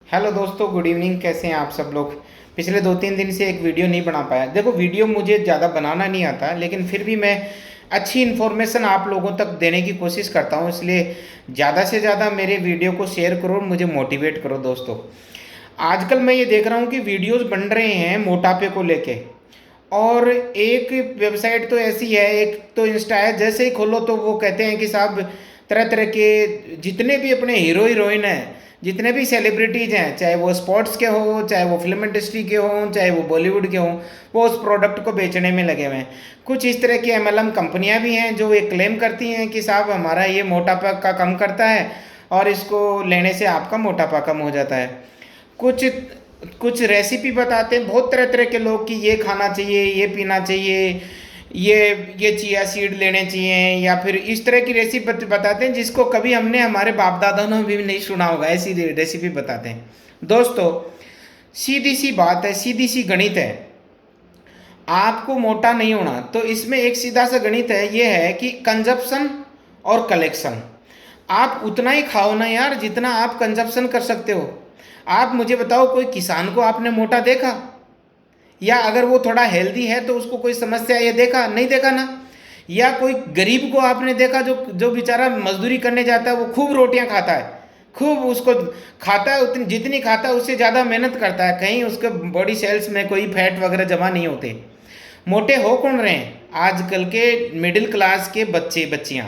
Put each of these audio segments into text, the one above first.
Hello दोस्तों, good evening. कैसे हैं आप सब लोग। पिछले 2-3 दिन से एक वीडियो नहीं बना पाया। देखो, वीडियो मुझे ज़्यादा बनाना नहीं आता, लेकिन फिर भी मैं अच्छी इन्फॉर्मेशन आप लोगों तक देने की कोशिश करता हूँ। इसलिए ज़्यादा से ज़्यादा मेरे वीडियो को शेयर करो और मुझे मोटिवेट करो दोस्तों। आजकल मैं ये देख रहा हूँ कि वीडियोस बन रहे हैं मोटापे को लेके। और एक वेबसाइट तो ऐसी है, एक तो इंस्टा है, जैसे ही खोलो तो वो कहते हैं कि साहब तरह तरह के जितने भी अपने हीरो हीरोइन हैं, जितने भी सेलिब्रिटीज़ हैं, चाहे वो स्पोर्ट्स के हों, चाहे वो फिल्म इंडस्ट्री के हों, चाहे वो बॉलीवुड के हों, वो उस प्रोडक्ट को बेचने में लगे हुए हैं। कुछ इस तरह की एमएलएम कंपनियां भी हैं जो ये क्लेम करती हैं कि साहब हमारा ये मोटापा का कम करता है और इसको लेने से आपका मोटापा कम हो जाता है। कुछ कुछ रेसिपी बताते हैं बहुत तरह तरह के लोग कि ये खाना चाहिए, ये पीना चाहिए, ये चिया सीड लेने चाहिए, या फिर इस तरह की रेसिपी बताते हैं जिसको कभी हमने हमारे बाप दादा ने भी नहीं सुना होगा। ऐसी रेसिपी बताते हैं दोस्तों। सीधी सी बात है, सीधी सी गणित है। आपको मोटा नहीं होना तो इसमें एक सीधा सा गणित है, ये है कि कंजप्शन और कलेक्शन। आप उतना ही खाओ ना यार जितना आप कंजप्शन कर सकते हो। आप मुझे बताओ, कोई किसान को आपने मोटा देखा? या अगर वो थोड़ा हेल्दी है तो उसको कोई समस्या ये देखा? नहीं देखा ना। या कोई गरीब को आपने देखा जो जो बेचारा मजदूरी करने जाता है, वो खूब रोटियां खाता है, खूब उसको खाता है, उतनी जितनी खाता है उससे ज़्यादा मेहनत करता है, कहीं उसके बॉडी सेल्स में कोई फैट वगैरह जमा नहीं होते। मोटे हो कौन रहे हैं? आजकल के मिडिल क्लास के बच्चे बच्चियां,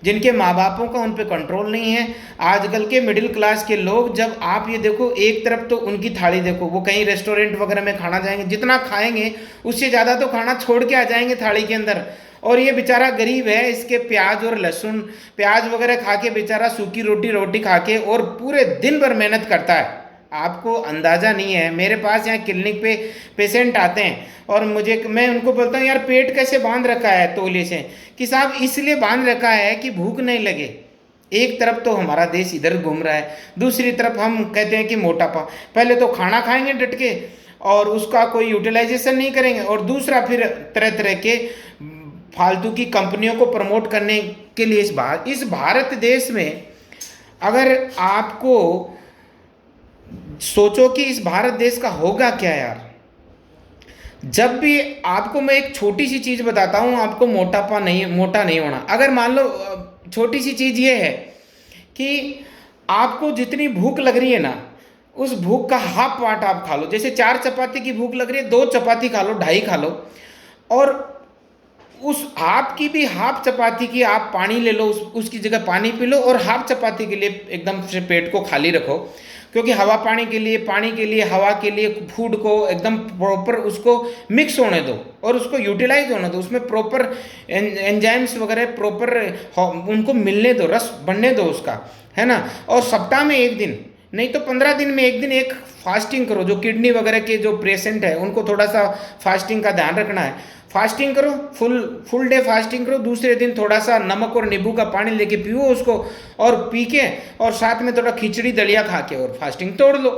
जिनके माँ बापों का उन पे कंट्रोल नहीं है। आजकल के मिडिल क्लास के लोग, जब आप ये देखो, एक तरफ तो उनकी थाली देखो, वो कहीं रेस्टोरेंट वगैरह में खाना जाएंगे, जितना खाएंगे उससे ज़्यादा तो खाना छोड़ के आ जाएंगे थाली के अंदर। और ये बेचारा गरीब है, इसके प्याज और लहसुन प्याज वगैरह खा के बेचारा सूखी रोटी रोटी खा के और पूरे दिन भर मेहनत करता है। आपको अंदाज़ा नहीं है। मेरे पास यहाँ क्लिनिक पे पेशेंट आते हैं और मैं उनको बोलता हूँ, यार पेट कैसे बांध रखा है तौलिए से? कि साहब इसलिए बांध रखा है कि भूख नहीं लगे। एक तरफ तो हमारा देश इधर घूम रहा है, दूसरी तरफ हम कहते हैं कि मोटापा। पहले तो खाना खाएंगे डट के और उसका कोई यूटिलाइजेशन नहीं करेंगे, और दूसरा फिर तरह तरह के फालतू की कंपनियों को प्रमोट करने के लिए इस भारत देश में, अगर आपको सोचो कि इस भारत देश का होगा क्या यार। जब भी आपको मैं एक छोटी सी चीज बताता हूं, आपको मोटा नहीं होना। अगर मान लो छोटी सी चीज ये है कि आपको जितनी भूख लग रही है ना, उस भूख का हाफ पार्ट आप खा लो। जैसे 4 चपाती की भूख लग रही है, 2 चपाती खा लो, ढाई खा लो। और उस हाफ की भी, हाफ चपाती की आप पानी ले लो, उसकी जगह पानी पी लो, और हाफ चपाती के लिए एकदम से पेट को खाली रखो। क्योंकि हवा पानी के लिए हवा के लिए फूड को एकदम प्रॉपर उसको मिक्स होने दो और उसको यूटिलाइज होने दो। उसमें प्रॉपर एंजाइम्स वगैरह प्रॉपर उनको मिलने दो, रस बनने दो उसका, है ना। और सप्ताह में एक दिन, नहीं तो 15 दिन में एक दिन एक फास्टिंग करो। जो किडनी वगैरह के जो पेशेंट है उनको थोड़ा सा फास्टिंग का ध्यान रखना है। फास्टिंग करो, फुल डे फास्टिंग करो। दूसरे दिन थोड़ा सा नमक और नींबू का पानी लेके पियो उसको, और पी के और साथ में थोड़ा खिचड़ी दलिया खा के और फास्टिंग तोड़ लो।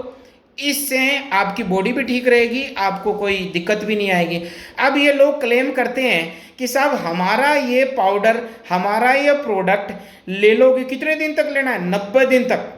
इससे आपकी बॉडी भी ठीक रहेगी, आपको कोई दिक्कत भी नहीं आएगी। अब ये लोग क्लेम करते हैं कि साहब हमारा ये पाउडर, हमारा ये प्रोडक्ट ले लोगे, कितने दिन तक लेना है? 90 दिन तक।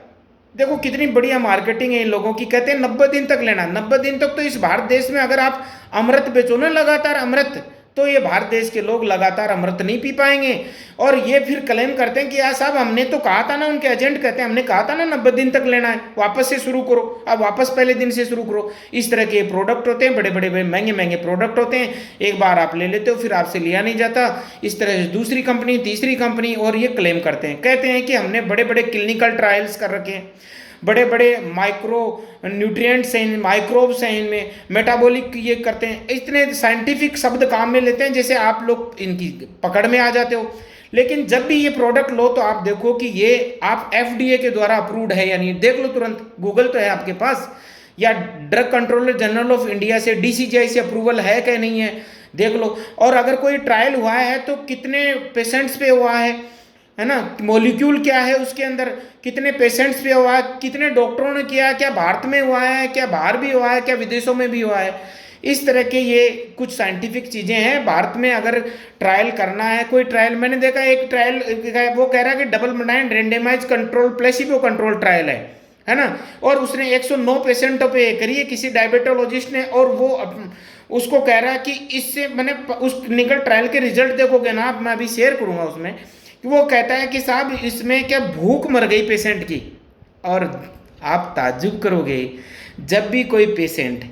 देखो कितनी बढ़िया मार्केटिंग है इन लोगों की। कहते हैं 90 दिन तक लेना। 90 दिन तक तो इस भारत देश में अगर आप अमृत बेचो ना, लगातार अमृत, तो ये भारत देश के लोग लगातार अमृत नहीं पी पाएंगे। और ये फिर क्लेम करते हैं कि यार साहब हमने तो कहा था ना, उनके एजेंट कहते हैं हमने कहा था ना 90 दिन तक लेना है, वापस से शुरू करो, अब वापस पहले दिन से शुरू करो। इस तरह के प्रोडक्ट होते हैं, बड़े बड़े महंगे महंगे प्रोडक्ट होते हैं। एक बार आप ले लेते हो, फिर आपसे लिया नहीं जाता। इस तरह से दूसरी कंपनी, तीसरी कंपनी, और ये क्लेम करते हैं, कहते हैं कि हमने बड़े बड़े क्लिनिकल ट्रायल्स कर रखे हैं, बड़े बड़े माइक्रो न्यूट्रिएंट्स हैं, माइक्रोब्स हैं इनमें, मेटाबॉलिक ये करते हैं। इतने साइंटिफिक शब्द काम में लेते हैं जैसे आप लोग इनकी पकड़ में आ जाते हो। लेकिन जब भी ये प्रोडक्ट लो तो आप देखो कि ये आप एफडीए के द्वारा अप्रूव्ड है या नहीं। देख लो तुरंत, गूगल तो है आपके पास, या drug controller general of India से, डीसीजीआई से अप्रूवल है कि नहीं है, देख लो। और अगर कोई ट्रायल हुआ है तो कितने पेशेंट्स पे हुआ है ना, मॉलिक्यूल क्या है उसके अंदर, कितने पेशेंट्स पे हुआ है, कितने डॉक्टरों ने किया है, क्या भारत में हुआ है, क्या बाहर भी हुआ है, क्या विदेशों में भी हुआ है। इस तरह के ये कुछ साइंटिफिक चीज़ें हैं। भारत में अगर ट्रायल करना है, कोई ट्रायल मैंने देखा, एक ट्रायल वो कह रहा है कि double blind randomise control placebo control trial है है ना। और उसने 109 पेशेंटों पे करी है किसी डायबिटोलॉजिस्ट ने, और वो उसको कह रहा है कि इससे मैंने उस क्लिनिकल ट्रायल के रिजल्ट देखोगे ना आप, मैं अभी शेयर करूंगा उसमें, कि वो कहता है कि साहब इसमें क्या भूख मर गई पेशेंट की। और आप ताज्जुब करोगे, जब भी कोई पेशेंट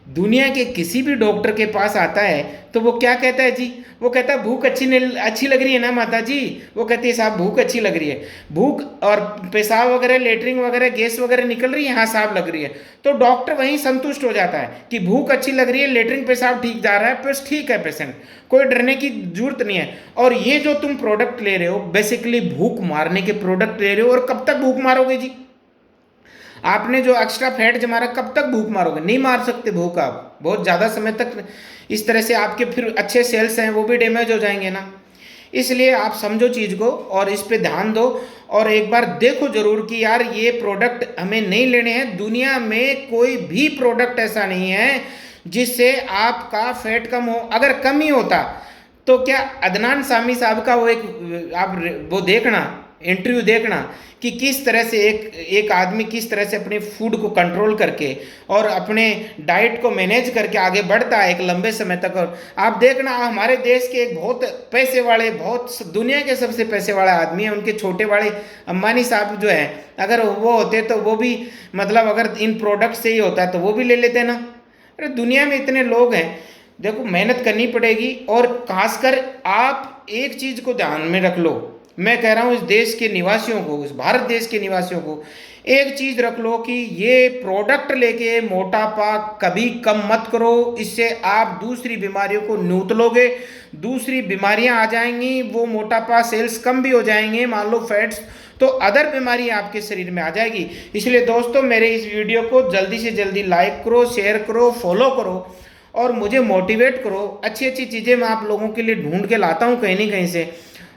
दुनिया के किसी भी डॉक्टर के पास आता है तो वो क्या कहता है जी, वो कहता है भूख अच्छी लग रही है ना माता जी, वो कहती है साहब भूख अच्छी लग रही है, भूख और पेशाब वगैरह लेटरिन वगैरह गैस वगैरह निकल रही है, हाँ साहब लग रही है। तो डॉक्टर वहीं संतुष्ट हो जाता है कि भूख अच्छी लग रही है, लेटरिन पेशाब ठीक जा रहा है, बस ठीक है पेशेंट, कोई डरने की जरूरत नहीं है। और ये जो तुम प्रोडक्ट ले रहे हो बेसिकली भूख मारने के प्रोडक्ट ले रहे हो, और कब तक भूख मारोगे जी? आपने जो एक्स्ट्रा फैट जमा रहा, कब तक भूख मारोगे? नहीं मार सकते भूख आप बहुत ज़्यादा समय तक। इस तरह से आपके फिर अच्छे सेल्स हैं वो भी डैमेज हो जाएंगे ना। इसलिए आप समझो चीज़ को और इस पे ध्यान दो, और एक बार देखो जरूर कि यार ये प्रोडक्ट हमें नहीं लेने हैं। दुनिया में कोई भी प्रोडक्ट ऐसा नहीं है जिससे आपका फैट कम हो। अगर कम ही होता तो क्या अदनान सामी साहब का वो एक आप वो देखना, इंटरव्यू देखना कि किस तरह से एक आदमी किस तरह से अपने फूड को कंट्रोल करके और अपने डाइट को मैनेज करके आगे बढ़ता है एक लंबे समय तक। और आप देखना हमारे देश के एक बहुत पैसे वाले, बहुत दुनिया के सबसे पैसे वाले आदमी हैं, उनके छोटे वाले अंबानी साहब जो हैं, अगर वो होते तो वो भी मतलब अगर इन प्रोडक्ट से ही होता तो वो भी ले लेते ना। अरे दुनिया में इतने लोग हैं, देखो मेहनत करनी पड़ेगी। और खासकर आप एक चीज़ को ध्यान में रख लो, मैं कह रहा हूँ इस देश के निवासियों को, इस भारत देश के निवासियों को एक चीज़ रख लो कि ये प्रोडक्ट लेके मोटापा कभी कम मत करो। इससे आप दूसरी बीमारियों को न्यूत लोगे, दूसरी बीमारियां आ जाएंगी, वो मोटापा सेल्स कम भी हो जाएंगे, मान लो फैट्स, तो अदर बीमारी आपके शरीर में आ जाएगी। इसलिए दोस्तों मेरे इस वीडियो को जल्दी से जल्दी लाइक करो, शेयर करो, फॉलो करो और मुझे मोटिवेट करो। अच्छी अच्छी चीज़ें मैं आप लोगों के लिए ढूंढ के लाता हूँ कहीं नहीं कहीं से,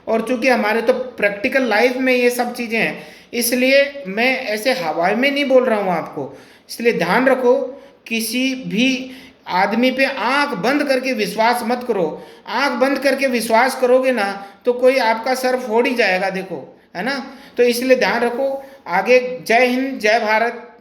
और चूंकि हमारे तो प्रैक्टिकल लाइफ में ये सब चीज़ें हैं, इसलिए मैं ऐसे हवाई में नहीं बोल रहा हूँ आपको। इसलिए ध्यान रखो, किसी भी आदमी पे आंख बंद करके विश्वास मत करो। आंख बंद करके विश्वास करोगे ना तो कोई आपका सर फोड़ ही जाएगा, देखो, है ना। तो इसलिए ध्यान रखो। आगे जय हिंद, जय भारत।